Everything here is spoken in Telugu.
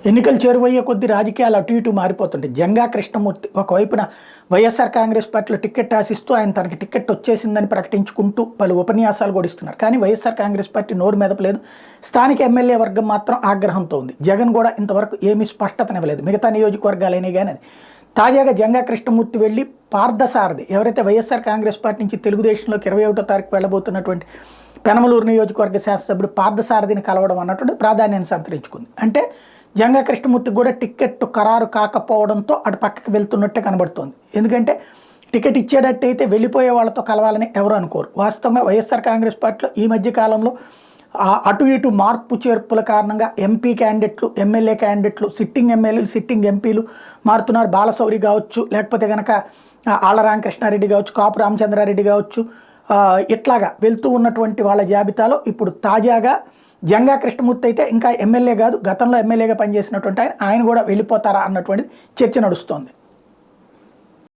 ఎన్నికలు చేరువయ్యే కొద్ది రాజకీయాలు అటు ఇటు మారిపోతుంటాయి. జంగా కృష్ణమూర్తి ఒకవైపున వైఎస్ఆర్ కాంగ్రెస్ పార్టీలో టికెట్ ఆశిస్తూ ఆయన తనకి టికెట్ వచ్చేసిందని ప్రకటించుకుంటూ పలు ఉపన్యాసాలు కూడా ఇస్తున్నారు. కానీ వైఎస్ఆర్ కాంగ్రెస్ పార్టీ నోరు మెదపలేదు. స్థానిక ఎమ్మెల్యే వర్గం మాత్రం ఆగ్రహంతో ఉంది. జగన్ కూడా ఇంతవరకు ఏమీ స్పష్టతనివ్వలేదు. మిగతా నియోజకవర్గాలైనా కానీ తాజాగా జంగా కృష్ణమూర్తి వెళ్ళి పార్థసారథి ఎవరైతే వైఎస్ఆర్ కాంగ్రెస్ పార్టీ నుంచి తెలుగుదేశంలోకి 21వ తారీఖు వెళ్ళబోతున్నటువంటి పెనమలూరు నియోజకవర్గ శాసనసభ్యుడు పార్థసారథిని కలవడం అన్నటువంటి ప్రాధాన్యాన్ని సంతరించుకుంది. అంటే జంగా కృష్ణమూర్తికి కూడా టికెట్ ఖరారు కాకపోవడంతో అటు పక్కకి వెళ్తున్నట్టే కనబడుతోంది. ఎందుకంటే టికెట్ ఇచ్చేటట్టయితే వెళ్ళిపోయే వాళ్ళతో కలవాలని ఎవరు అనుకోరు. వాస్తవంగా వైఎస్ఆర్ కాంగ్రెస్ పార్టీలో ఈ మధ్య కాలంలో అటు ఇటు మార్పు చేర్పుల కారణంగా ఎంపీ క్యాండిడేట్లు, ఎమ్మెల్యే క్యాండిడేట్లు, సిట్టింగ్ ఎమ్మెల్యేలు, సిట్టింగ్ ఎంపీలు మారుతున్నారు. బాలశౌరి కావచ్చు, లేకపోతే కనుక ఆళ్ల రామకృష్ణారెడ్డి కావచ్చు, కాపు రామచంద్రారెడ్డి కావచ్చు, ఇట్లాగా వెళ్తూ ఉన్నటువంటి వాళ్ళ జాబితాలో ఇప్పుడు తాజాగా జంగా కృష్ణమూర్తి అయితే ఇంకా ఎమ్మెల్యే కాదు, గతంలో ఎమ్మెల్యేగా పనిచేసినటువంటి ఆయన కూడా వెళ్ళిపోతారా అన్నటువంటిది చర్చ నడుస్తోంది.